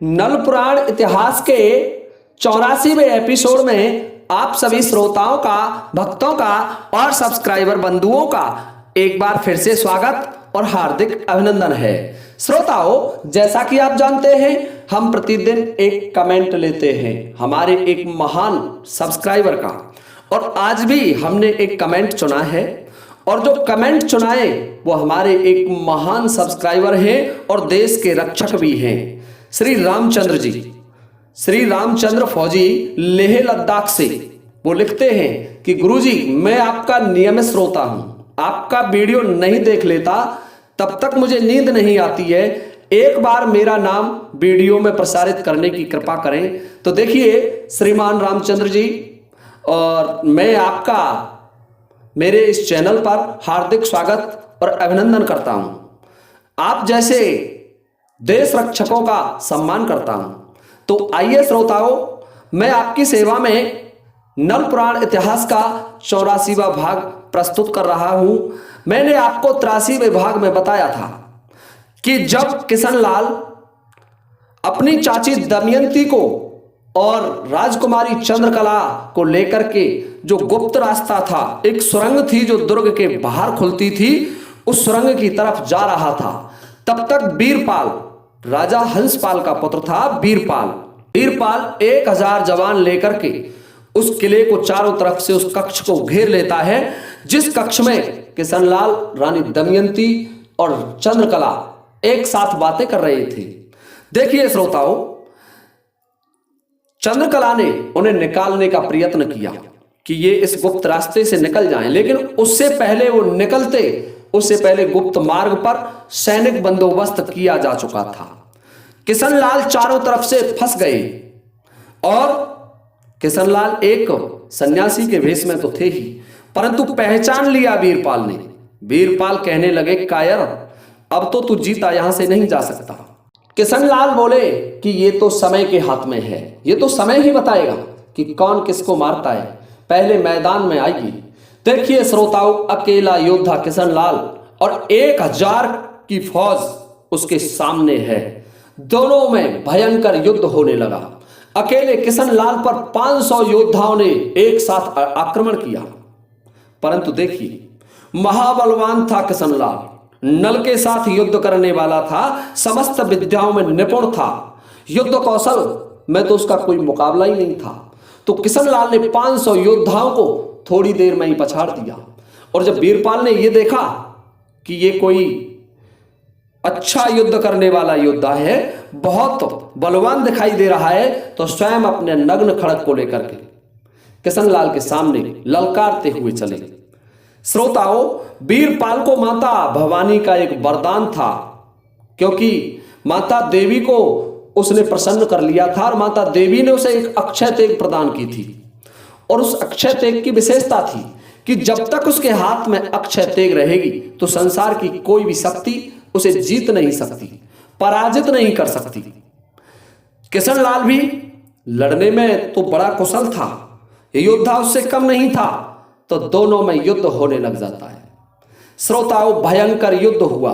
नल पुराण इतिहास के 84वें एपिसोड में आप सभी श्रोताओं का, भक्तों का और सब्सक्राइबर बंधुओं का एक बार फिर से स्वागत और हार्दिक अभिनंदन है। श्रोताओं, जैसा कि आप जानते हैं, हम प्रतिदिन एक कमेंट लेते हैं हमारे एक महान सब्सक्राइबर का, और आज भी हमने एक कमेंट चुना है। और जो कमेंट चुनाए वो हमारे एक महान सब्सक्राइबर हैं और देश के रक्षक भी हैं, श्री रामचंद्र जी, श्री रामचंद्र फौजी, लेह लद्दाख से। वो लिखते हैं कि गुरुजी, मैं आपका नियमित श्रोता हूं, आपका वीडियो नहीं देख लेता तब तक मुझे नींद नहीं आती है, एक बार मेरा नाम वीडियो में प्रसारित करने की कृपा करें। तो देखिए श्रीमान रामचंद्र जी, और मैं आपका मेरे इस चैनल पर हार्दिक स्वागत और अभिनंदन करता हूं। आप जैसे देश रक्षकों का सम्मान करता हूं। तो आइए श्रोताओं, मैं आपकी सेवा में नल पुराण इतिहास का 84वां भाग प्रस्तुत कर रहा हूं। मैंने आपको 83वें भाग में बताया था कि जब किशनलाल अपनी चाची दमयंती को और राजकुमारी चंद्रकला को लेकर के जो गुप्त रास्ता था, एक सुरंग थी जो दुर्ग के बाहर खुलती थी, उस सुरंग की तरफ जा रहा था, तब तक वीरपाल, राजा हंसपाल का पुत्र था वीरपाल 1000 जवान लेकर के उस किले को चारों तरफ से, उस कक्ष को घेर लेता है, जिस कक्ष में किशनलाल, रानी दमयंती और चंद्रकला एक साथ बातें कर रहे थे। देखिए श्रोताओं, चंद्रकला ने उन्हें निकालने का प्रयत्न किया कि ये इस गुप्त रास्ते से निकल जाएं, लेकिन उससे पहले वो निकलते, उससे पहले गुप्त मार्ग पर सैनिक बंदोबस्त किया जा चुका था। किशनलाल चारों तरफ से फंस गए, और किशनलाल एक सन्यासी के वेश में तो थे ही, परंतु पहचान लिया वीरपाल ने। वीरपाल कहने लगे, कायर, अब तो तू जीता यहां से नहीं जा सकता। किशनलाल बोले कि ये तो समय के हाथ में है, ये तो समय ही बताएगा कि कौन किसको मारता है, पहले मैदान में आइए। देखिए श्रोताओं, अकेला योद्धा किशनलाल और 1000 की फौज उसके सामने है। दोनों में भयंकर युद्ध होने लगा। अकेले किशनलाल पर 500 योद्धाओं ने एक साथ आक्रमण किया, परंतु देखिए, महाबलवान था किशनलाल, नल के साथ युद्ध करने वाला था, समस्त विद्याओं में निपुण था, युद्ध कौशल में तो उसका कोई मुकाबला ही नहीं था। तो किशनलाल ने 500 योद्धाओं को थोड़ी देर में ही पछाड़ दिया। और जब वीरपाल ने यह देखा कि ये कोई अच्छा युद्ध करने वाला योद्धा है, बहुत बलवान दिखाई दे रहा है, तो स्वयं अपने नग्न खड़ग को लेकर के किशनलाल के सामने ललकारते हुए चले। श्रोताओं, वीरपाल को माता भवानी का एक वरदान था, क्योंकि माता देवी को उसने प्रसन्न कर लिया था, और माता देवी ने उसे एक अक्षय तेग प्रदान की थी। और उस अक्षय तेग की विशेषता थी कि जब तक उसके हाथ में अक्षय तेग रहेगी तो संसार की कोई भी शक्ति उसे जीत नहीं सकती, पराजित नहीं कर सकती। किशनलाल भी लड़ने में तो बड़ा कुशल था, ये योद्धा उससे कम नहीं था, तो दोनों में युद्ध होने लग जाता है। श्रोताओं, भयंकर युद्ध हुआ,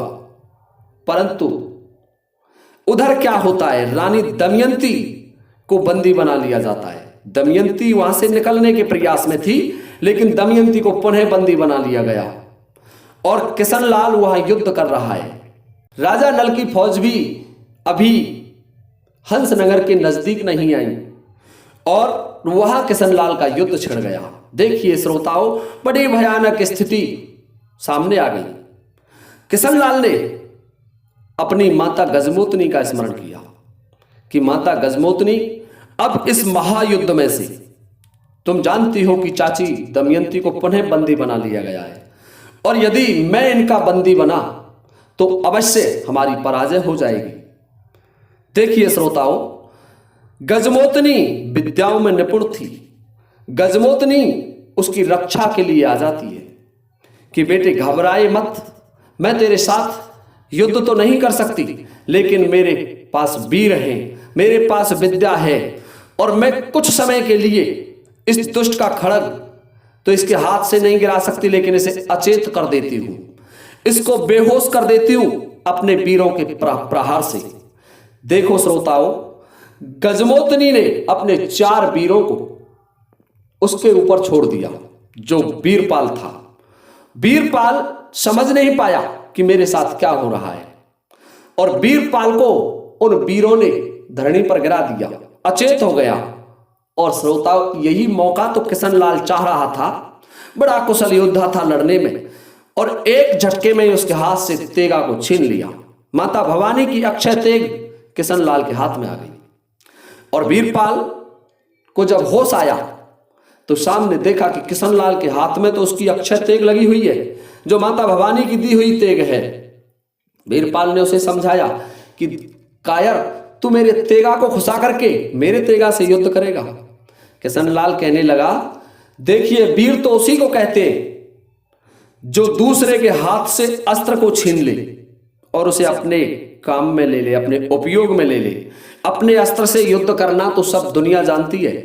परंतु उधर क्या होता है, रानी दमयंती को बंदी बना लिया जाता है। दमयंती वहां से निकलने के प्रयास में थी, लेकिन दमयंती को पुनः बंदी बना लिया गया, और किशनलाल वहां युद्ध कर रहा है। राजा नल की फौज भी अभी हंसनगर के नजदीक नहीं आई, और वहां किशनलाल का युद्ध छिड़ गया। देखिए श्रोताओं, बड़ी भयानक स्थिति सामने आ गई। किशनलाल ने अपनी माता गजमोतनी का स्मरण किया कि माता गजमोतनी, अब इस महायुद्ध में से तुम जानती हो कि चाची दमयंती को पुनः बंदी बना लिया गया है, और यदि मैं इनका बंदी बना तो अवश्य हमारी पराजय हो जाएगी। देखिए श्रोताओं, गजमोतनी विद्याओं में निपुण थी। गजमोतनी उसकी रक्षा के लिए आ जाती है कि बेटे घबराए मत, मैं तेरे साथ युद्ध तो नहीं कर सकती, लेकिन मेरे पास वीर हैं, मेरे पास विद्या है, और मैं कुछ समय के लिए इस दुष्ट का खड़ग तो इसके हाथ से नहीं गिरा सकती, लेकिन इसे अचेत कर देती हूं, इसको बेहोश कर देती हूं अपने वीरों के प्रहार से। देखो श्रोताओं, गजमोतनी ने अपने 4 वीरों को उसके ऊपर छोड़ दिया, जो वीरपाल था। वीरपाल समझ नहीं पाया कि मेरे साथ क्या हो रहा है, और वीरपाल को उन वीरों ने धरनी पर गिरा दिया, अचेत हो गया। और श्रोताओ, यही मौका तो किशनलाल चाह रहा था। बड़ा कुशल योद्धा था लड़ने में, और एक झटके में उसके हाथ से तेगा को छीन लिया। माता भवानी की अक्षय तेग किशनलाल के हाथ में आ गई, और वीरपाल को जब होश आया तो सामने देखा कि किशनलाल के हाथ में तो उसकी अक्षय तेग लगी हुई है, जो माता भवानी की दी हुई तेग है। वीरपाल ने उसे समझाया कि कायर, तू मेरे तेगा को खुसा करके मेरे तेगा से युद्ध करेगा। किशनलाल कहने लगा, देखिए, वीर तो उसी को कहते हैं जो दूसरे के हाथ से अस्त्र को छीन ले और उसे अपने काम में ले ले, अपने उपयोग में ले ले। अपने अस्त्र से युद्ध करना तो सब दुनिया जानती है,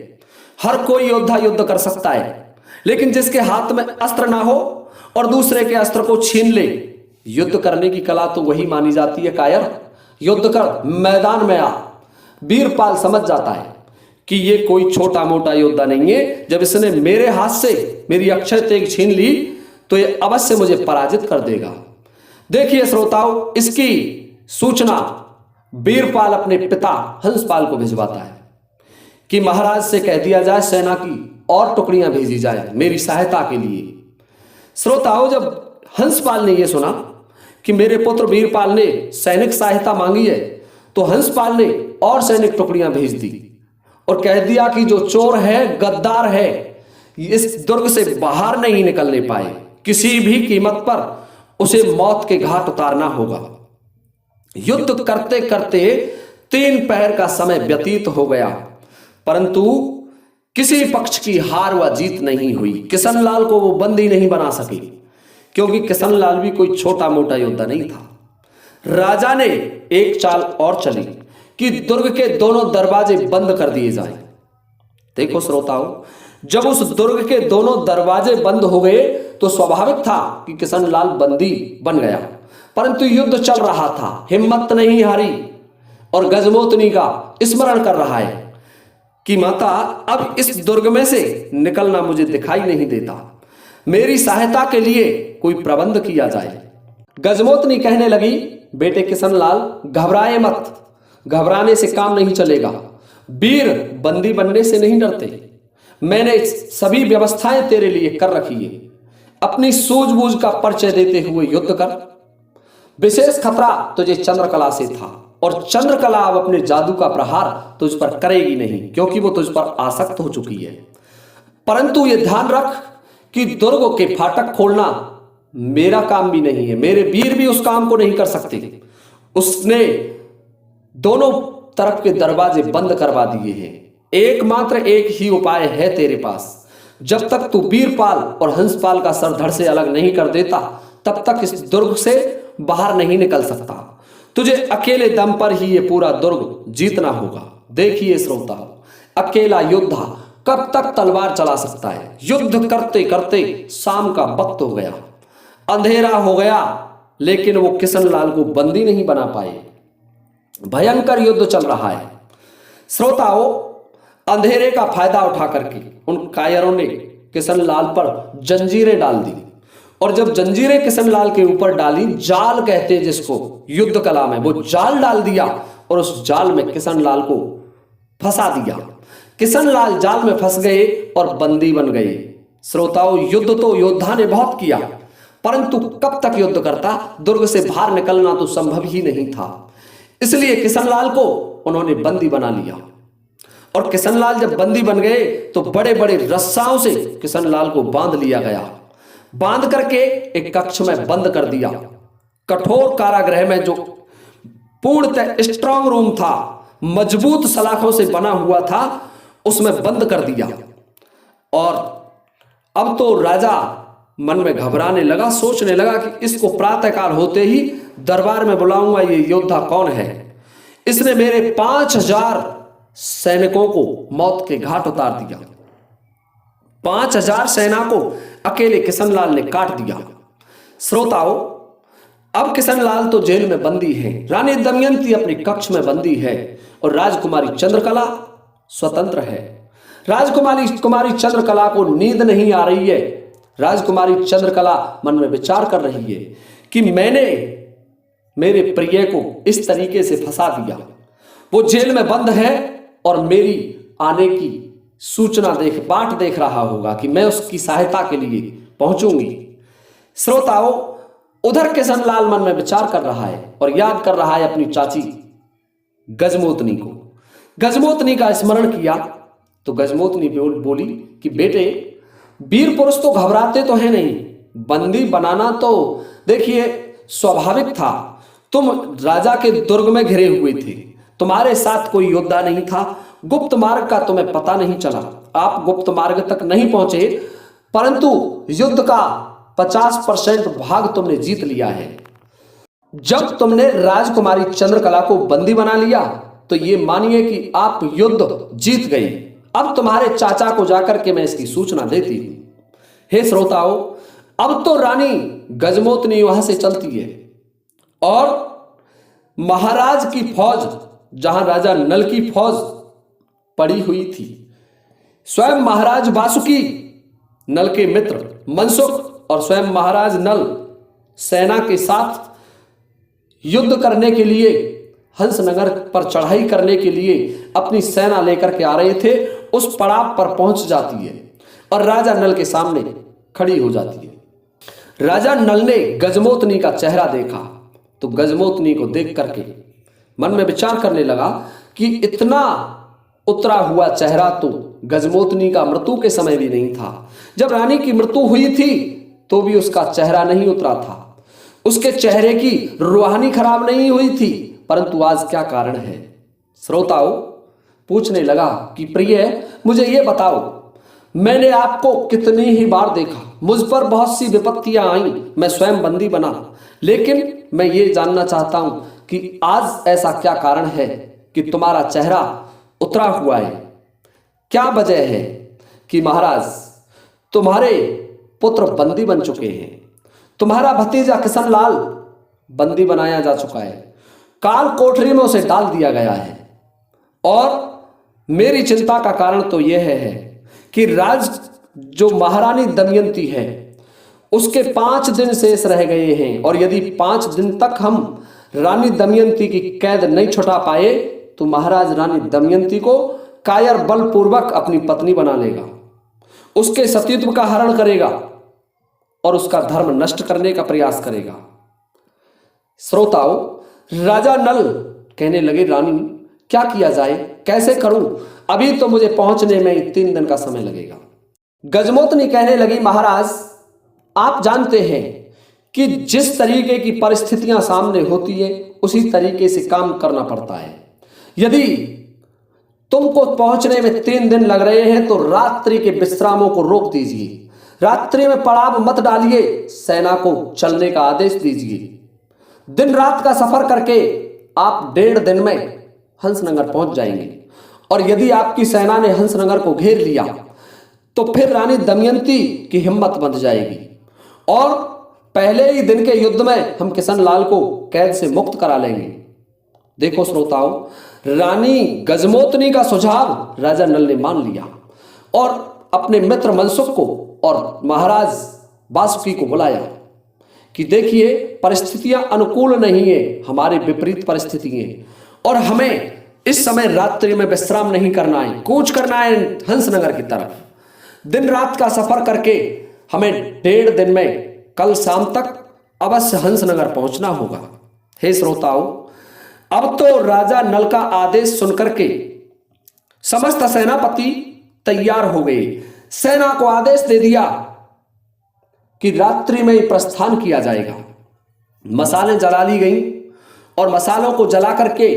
हर कोई योद्धा युद्ध कर सकता है, लेकिन जिसके हाथ में अस्त्र ना हो और दूसरे के अस्त्र को छीन ले, युद्ध करने की कला तो वही मानी जाती है। कायर, युद्ध कर, मैदान में आ। वीरपाल समझ जाता है कि ये कोई छोटा मोटा योद्धा नहीं है। जब इसने मेरे हाथ से मेरी अक्षय तेग छीन ली तो ये अवश्य मुझे पराजित कर देगा। देखिए श्रोताओं, इसकी सूचना वीरपाल अपने पिता हंसपाल को भिजवाता है कि महाराज से कह दिया जाए सेना की और टुकड़ियां भेजी जाए मेरी सहायता के लिए। श्रोताओं, जब हंसपाल ने यह सुना कि मेरे पुत्र वीरपाल ने सैनिक सहायता मांगी है, तो हंसपाल ने और सैनिक टुकड़ियां भेज दी और कह दिया कि जो चोर है, गद्दार है, इस दुर्ग से बाहर नहीं निकलने पाए, किसी भी कीमत पर उसे मौत के घाट उतारना होगा। युद्ध करते करते 3 पहर का समय व्यतीत हो गया, परंतु किसी पक्ष की हार व जीत नहीं हुई। किशनलाल को वो बंदी नहीं बना सके, क्योंकि किशनलाल भी कोई छोटा मोटा योद्धा नहीं था। राजा ने एक चाल और चली कि दुर्ग के दोनों दरवाजे बंद कर दिए जाएं। देखो श्रोताओं, जब उस दुर्ग के दोनों दरवाजे बंद हो गए तो स्वाभाविक था कि किशनलाल बंदी बन गया, परंतु युद्ध चल रहा था, हिम्मत नहीं हारी, और गजमोतनी का स्मरण कर रहा है कि माता, अब इस दुर्ग में से निकलना मुझे दिखाई नहीं देता, मेरी सहायता के लिए कोई प्रबंध किया जाए। गजमोतनी कहने लगी, बेटे किशनलाल, घबराए मत, घबराने से काम नहीं चलेगा। वीर बंदी बनने से नहीं डरते, मैंने सभी व्यवस्थाएं तेरे लिए कर रखी है। अपनी सूझबूझ का परिचय देते हुए युद्ध कर। विशेष खतरा तुझे चंद्रकला से था, और चंद्रकला अब अपने जादू का प्रहार तुझ पर करेगी नहीं, क्योंकि वो तुझ पर आसक्त हो चुकी है। परंतु ये ध्यान रख कि दुर्ग के फाटक खोलना मेरा काम भी नहीं है, मेरे वीर भी उस काम को नहीं कर सकते। उसने दोनों तरफ के दरवाजे बंद करवा दिए हैं। एकमात्र एक ही उपाय है तेरे पास, जब तक तू वीरपाल और हंसपाल का सर धड़ से अलग नहीं कर देता, तब तक इस दुर्ग से बाहर नहीं निकल सकता। तुझे अकेले दम पर ही ये पूरा दुर्ग जीतना होगा। देखिए श्रोता, अकेला योद्धा कब तक तलवार चला सकता है। युद्ध करते करते शाम का वक्त हो गया, अंधेरा हो गया, लेकिन वो किशनलाल को बंदी नहीं बना पाए। भयंकर युद्ध चल रहा है। श्रोताओं, अंधेरे का फायदा उठा करके उन कायरों ने किशनलाल पर जंजीरें डाल दी, और जब जंजीरें किशनलाल के ऊपर डाली, जाल कहते हैं जिसको युद्ध कला में, वो जाल डाल दिया और उस जाल में किशनलाल को फंसा दिया। किशनलाल जाल में फंस गए और बंदी बन गए। श्रोताओं, युद्ध तो योद्धा ने बहुत किया, परंतु कब तक युद्ध करता, दुर्ग से बाहर निकलना तो संभव ही नहीं था। इसलिए किशनलाल को उन्होंने बंदी बना लिया, और किशनलाल जब बंदी बन गए तो बड़े बड़े रस्साओं से किशनलाल को बांध लिया गया। बांध करके एक कक्ष में बंद कर दिया। कठोर कारागृह में, जो पूर्णतः स्ट्रांग रूम था, मजबूत सलाखों से बना हुआ था, उसमें बंद कर दिया। और अब तो राजा मन में घबराने लगा, सोचने लगा कि इसको प्रातःकाल होते ही दरबार में बुलाऊंगा, ये योद्धा कौन है, इसने मेरे 5000 सैनिकों को मौत के घाट उतार दिया। 5000 सेना को अकेले किशनलाल ने काट दिया। श्रोताओं, अब किशनलाल तो जेल में बंदी है, रानी दमयंती अपने कक्ष में बंदी है और राजकुमारी चंद्रकला स्वतंत्र है। कुमारी चंद्रकला को नींद नहीं आ रही है। राजकुमारी चंद्रकला मन में विचार कर रही है कि मैंने मेरे प्रिय को इस तरीके से फंसा दिया। वो जेल में बंद है और मेरी आने की बाट देख रहा होगा कि मैं उसकी सहायता के लिए पहुंचूंगी। श्रोताओं, उधर किशनलाल मन में विचार कर रहा है और याद कर रहा है अपनी चाची गजमोतनी को। गजमोतनी का स्मरण किया तो गजमोतनी बोली कि बेटे, वीर पुरुष तो घबराते तो है नहीं, बंदी बनाना तो देखिए स्वाभाविक था। तुम राजा के दुर्ग में घिरे हुए थे, तुम्हारे साथ कोई योद्धा नहीं था, गुप्त मार्ग का तुम्हें पता नहीं चला, आप गुप्त मार्ग तक नहीं पहुंचे, परंतु युद्ध का 50% भाग तुमने जीत लिया है। जब तुमने राजकुमारी चंद्रकला को बंदी बना लिया तो ये मानिए कि आप युद्ध जीत गए। अब तुम्हारे चाचा को जाकर के मैं इसकी सूचना देती हूं। हे श्रोताओं, अब तो रानी गजमोतनी वहां से चलती है और महाराज की फौज, जहां राजा नल की फौज पड़ी हुई थी, स्वयं महाराज वासुकी, नल के मित्र मनसुख और स्वयं महाराज नल सेना के साथ युद्ध करने के लिए हंसनगर पर चढ़ाई करने के लिए अपनी सेना लेकर के आ रहे थे। उस पड़ाव पर पहुंच जाती है और राजा नल के सामने खड़ी हो जाती है। राजा नल ने गजमोतनी का चेहरा देखा तो गजमोतनी को देख करके मन में विचार करने लगा कि इतना उतरा हुआ चेहरा तो गजमोतनी का मृत्यु के समय भी नहीं था। जब रानी की मृत्यु हुई थी तो भी उसका चेहरा नहीं उतरा था, उसके चेहरे की रूहानी खराब नहीं हुई थी, परंतु आज क्या कारण है? श्रोताओं, पूछने लगा कि प्रिय, मुझे ये बताओ, मैंने आपको कितनी ही बार देखा, मुझ पर बहुत सी विपत्तियां आई, मैं स्वयं बंदी बना, लेकिन मैं ये जानना चाहता हूं कि आज ऐसा क्या कारण है कि तुम्हारा चेहरा उतरा हुआ है? क्या वजह है कि महाराज तुम्हारे पुत्र बंदी बन चुके हैं, तुम्हारा भतीजा किशनलाल बंदी बनाया जा चुका है, काल कोठरी में उसे डाल दिया गया है, और मेरी चिंता का कारण तो यह है कि जो महारानी दमयंती है उसके 5 दिन शेष रह गए हैं, और यदि 5 दिन तक हम रानी दमयंती की कैद नहीं छुटा पाए तो महाराज रानी दमयंती को कायर बलपूर्वक अपनी पत्नी बना लेगा, उसके सतीत्व का हरण करेगा और उसका धर्म नष्ट करने का प्रयास करेगा। श्रोताओं, राजा नल कहने लगे, रानी क्या किया जाए, कैसे करूं, अभी तो मुझे पहुंचने में 3 दिन का समय लगेगा। गजमोतनी कहने लगी, महाराज आप जानते हैं कि जिस तरीके की परिस्थितियां सामने होती है उसी तरीके से काम करना पड़ता है। यदि तुमको पहुंचने में 3 दिन लग रहे हैं तो रात्रि के विश्रामों को रोक दीजिए, रात्रि में पड़ाव मत डालिए, सेना को चलने का आदेश दीजिए। दिन रात का सफर करके आप 1.5 दिन में हंसनगर पहुंच जाएंगे, और यदि आपकी सेना ने हंसनगर को घेर लिया तो फिर रानी दमयंती की हिम्मत बंध जाएगी और पहले ही दिन के युद्ध में हम किशनलाल को कैद से मुक्त करा लेंगे। देखो श्रोताओं, रानी गजमोतनी का सुझाव राजा नल ने मान लिया और अपने मित्र मनसुख को और महाराज वासुकी को बुलाया कि देखिए परिस्थितियां अनुकूल नहीं है, हमारे विपरीत परिस्थिति है, और हमें इस समय रात्रि में विश्राम नहीं करना है, कूच करना है हंसनगर की तरफ। दिन रात का सफर करके हमें 1.5 दिन में कल शाम तक अवश्य हंसनगर पहुंचना होगा। हे श्रोताओं, अब तो राजा नल का आदेश सुनकर के समस्त सेनापति तैयार हो गए। सेना को आदेश दे दिया कि रात्रि में प्रस्थान किया जाएगा। मसालें जला ली गई और मसालों को जला करके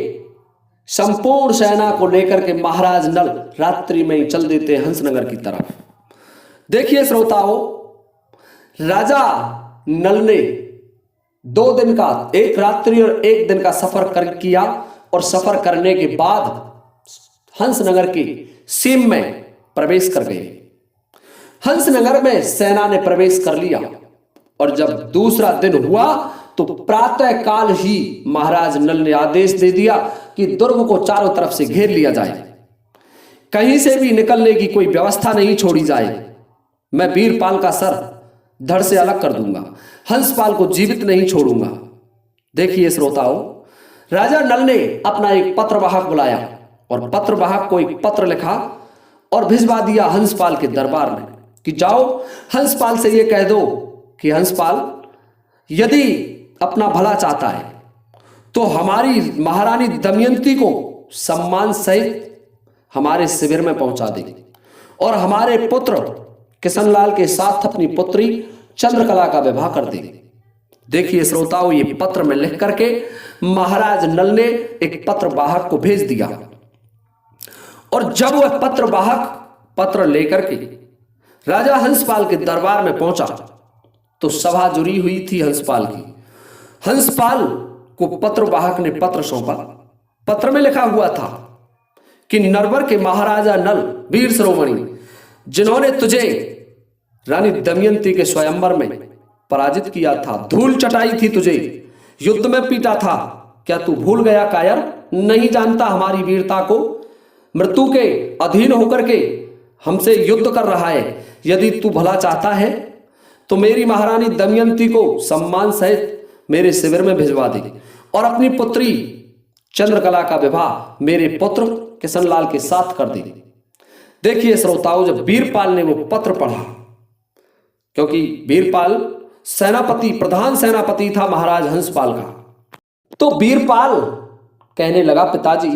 संपूर्ण सेना को लेकर के महाराज नल रात्रि में ही चल देते हंसनगर की तरफ। देखिए श्रोताओं, राजा नल ने 2 दिन का, 1 रात्रि और 1 दिन का सफर किया, और सफर करने के बाद हंसनगर की सीम में प्रवेश कर गए। हंसनगर में सेना ने प्रवेश कर लिया और जब दूसरा दिन हुआ तो प्रातः काल ही महाराज नल ने आदेश दे दिया कि दुर्ग को चारों तरफ से घेर लिया जाए, कहीं से भी निकलने की कोई व्यवस्था नहीं छोड़ी जाए। मैं वीरपाल का सर धड़ से अलग कर दूंगा, हंसपाल को जीवित नहीं छोड़ूंगा। देखिए श्रोताओं, राजा नल ने अपना एक पत्रवाहक बुलाया और पत्रवाहक को एक पत्र लिखा और भिजवा दिया हंसपाल के दरबार में कि जाओ हंसपाल से ये कह दो कि हंसपाल यदि अपना भला चाहता है तो हमारी महारानी दमयंती को सम्मान सहित हमारे शिविर में पहुंचा दे और हमारे पुत्र किशनलाल के साथ अपनी पुत्री चंद्रकला का विवाह कर दे। देखिए श्रोताओं, ये पत्र में लिख करके महाराज नल ने एक पत्रवाहक को भेज दिया और जब वह पत्रवाहक पत्र लेकर के राजा हंसपाल के दरबार में पहुंचा तो सभा जुड़ी हुई थी हंसपाल की। हंसपाल को पत्रवाहक ने पत्र सौंपा। पत्र में लिखा हुआ था कि नरवर के महाराजा नल वीर शिरोमणि, जिन्होंने तुझे रानी दमयंती के स्वयंवर में पराजित किया था, धूल चटाई थी, तुझे युद्ध में पीटा था, क्या तू भूल गया कायर? नहीं जानता हमारी वीरता को? मृत्यु के अधीन होकर के हमसे युद्ध कर रहा है। यदि तू भला चाहता है तो मेरी महारानी दमयंती को सम्मान सहित मेरे शिविर में भिजवा दे और अपनी पुत्री चंद्रकला का विवाह मेरे पुत्र किशनलाल के साथ कर दे। देखिए श्रोताओं, जब वीरपाल ने वो पत्र पढ़ा, क्योंकि वीरपाल सेनापति, प्रधान सेनापति था महाराज हंसपाल का, तो वीरपाल कहने लगा, पिताजी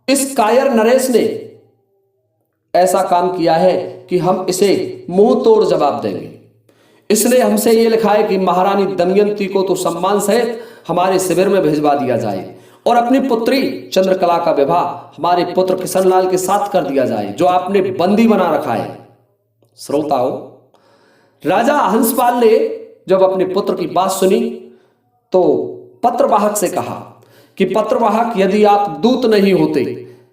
इस कायर नरेश ने ऐसा काम किया है कि हम इसे मुंह तोड़ जवाब देंगे। इसने हमसे ये लिखा है कि महारानी दमयंती को तो सम्मान सहित हमारे शिविर में भिजवा दिया जाए और अपनी पुत्री चंद्रकला का विवाह हमारे पुत्र किशनलाल के साथ कर दिया जाए, जो आपने बंदी बना रखा है। श्रोताओं, राजा हंसपाल ने जब अपने पुत्र की बात सुनी तो पत्रवाहक से कहा कि पत्रवाहक, यदि आप दूत नहीं होते,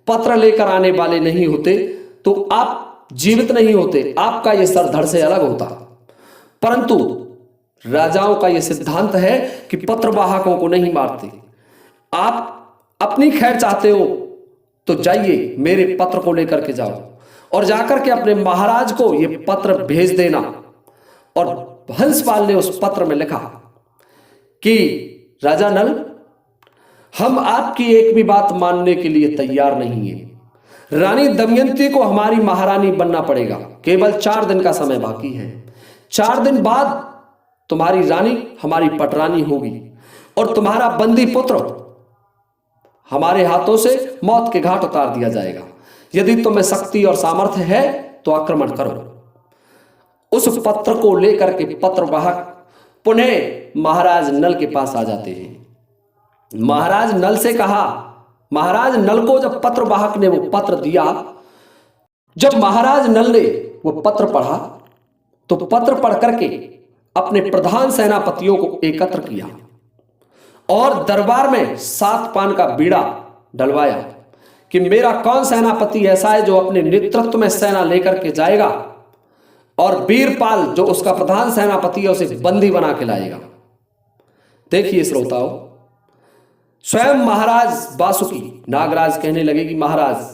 पत्र लेकर आने वाले नहीं होते, तो आप जीवित नहीं होते, आपका यह सर धड़ से अलग होता। परंतु राजाओं का यह सिद्धांत है कि पत्रवाहकों को नहीं मारते। आप अपनी खैर चाहते हो तो जाइए, मेरे पत्र को लेकर के जाओ और जाकर के अपने महाराज को यह पत्र भेज देना। और हंसपाल ने उस पत्र में लिखा कि राजा नल, हम आपकी एक भी बात मानने के लिए तैयार नहीं है। रानी दमयंती को हमारी महारानी बनना पड़ेगा। केवल 4 दिन का समय बाकी है। 4 दिन बाद तुम्हारी रानी हमारी पटरानी होगी और तुम्हारा बंदी पुत्र हमारे हाथों से मौत के घाट उतार दिया जाएगा। यदि तुम्हें शक्ति और सामर्थ्य है तो आक्रमण करो। उस पत्र को लेकर के पत्रवाहक पुनः महाराज नल के पास आ जाते हैं। महाराज नल से कहा, महाराज नल को जब पत्रवाहक ने वो पत्र दिया, जब महाराज नल ने वो पत्र पढ़ा तो पत्र पढ़ करके अपने प्रधान सेनापतियों को एकत्र किया और दरबार में 7 पान का बीड़ा डलवाया कि मेरा कौन सेनापति ऐसा है जो अपने नेतृत्व में सेना लेकर के जाएगा और वीरपाल जो उसका प्रधान सेनापति है उसे बंदी बना के लाएगा। देखिए श्रोताओं, स्वयं महाराज वासुकी नागराज कहने लगे कि महाराज,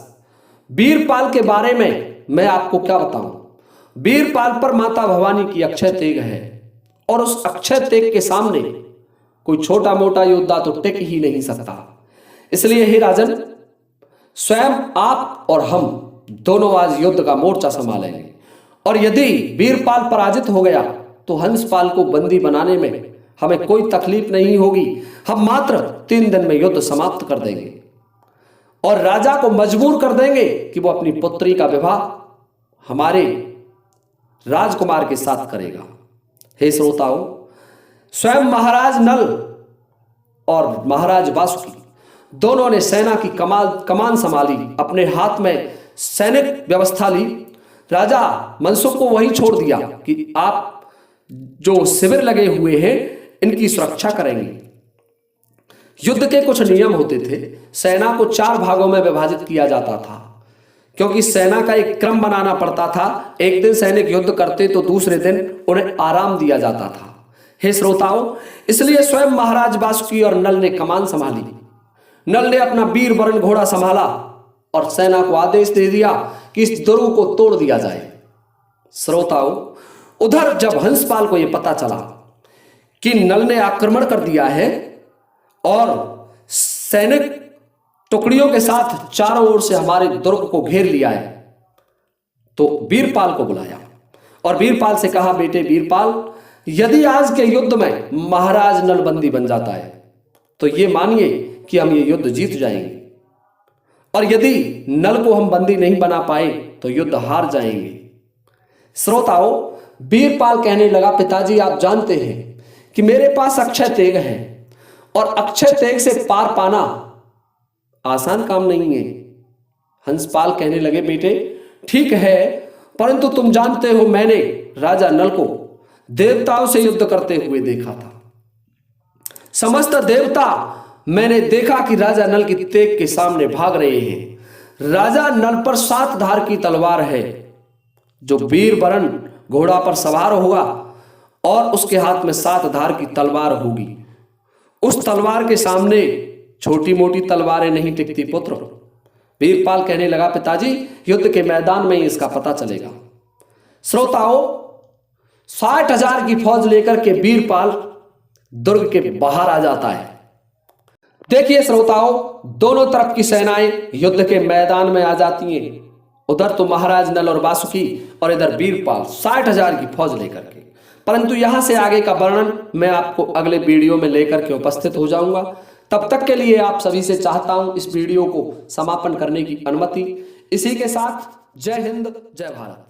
वीरपाल के बारे में मैं आपको क्या बताऊं। वीरपाल पर माता भवानी की अक्षय तेग है और उस अक्षय तेग के सामने कोई छोटा मोटा योद्धा तो टिक ही नहीं सकता। इसलिए हे राजन, स्वयं आप और हम दोनों आज युद्ध का मोर्चा संभालेंगे और यदि वीरपाल पराजित हो गया तो हंसपाल को बंदी बनाने में हमें कोई तकलीफ नहीं होगी। हम मात्र 3 दिन में युद्ध समाप्त कर देंगे और राजा को मजबूर कर देंगे कि वो अपनी पुत्री का विवाह हमारे राजकुमार के साथ करेगा। हे श्रोताओं, स्वयं महाराज नल और महाराज वासुकी दोनों ने सेना की कमान संभाली, अपने हाथ में सैनिक व्यवस्था ली। राजा मनसुख को वहीं छोड़ दिया कि आप जो शिविर लगे हुए हैं इनकी सुरक्षा करेंगे। युद्ध के कुछ नियम होते थे। सेना को 4 भागों में विभाजित किया जाता था क्योंकि सेना का एक क्रम बनाना पड़ता था। एक दिन सैनिक युद्ध करते तो दूसरे दिन उन्हें आराम दिया जाता था। हे श्रोताओं, इसलिए स्वयं महाराज वासुकी और नल ने कमान संभाली। नल ने अपना वीर वरण घोड़ा संभाला और सेना को आदेश दे दिया कि इस दुर्ग को तोड़ दिया जाए। श्रोताओं, उधर जब हंसपाल को यह पता चला कि नल ने आक्रमण कर दिया है और सैनिक टुकड़ियों के साथ चारों ओर से हमारे दुर्ग को घेर लिया है, तो वीरपाल को बुलाया और वीरपाल से कहा, बेटे वीरपाल, यदि आज के युद्ध में महाराज नल बंदी बन जाता है तो ये मानिए कि हम ये युद्ध जीत जाएंगे, और यदि नल को हम बंदी नहीं बना पाए तो युद्ध हार जाएंगे। श्रोताओं, वीरपाल कहने लगा, पिताजी आप जानते हैं कि मेरे पास अक्षय तेग है और अक्षय तेग से पार पाना आसान काम नहीं है। हंसपाल कहने लगे, बेटे ठीक है, परंतु तुम जानते हो मैंने राजा नल को देवताओं से युद्ध करते हुए देखा था। समस्त देवता मैंने देखा कि राजा नल की तेग के सामने भाग रहे हैं। राजा नल पर 7 धार की तलवार है। जो वीर वरण घोड़ा पर सवार होगा और उसके हाथ में 7 धार की तलवार होगी, उस तलवार के सामने छोटी मोटी तलवारें नहीं टिकती पुत्र। वीरपाल कहने लगा, पिताजी युद्ध के मैदान में इसका पता चलेगा। श्रोताओं, 60,000 की फौज लेकर के वीरपाल दुर्ग के बाहर आ जाता है। देखिए श्रोताओं, दोनों तरफ की सेनाएं युद्ध के मैदान में आ जाती हैं। उधर तो महाराज नल और वासुकी और इधर वीरपाल 60,000 की फौज लेकर के। परंतु यहां से आगे का वर्णन मैं आपको अगले वीडियो में लेकर के उपस्थित हो जाऊंगा। तब तक के लिए आप सभी से चाहता हूं इस वीडियो को समापन करने की अनुमति। इसी के साथ जय हिंद, जय भारत।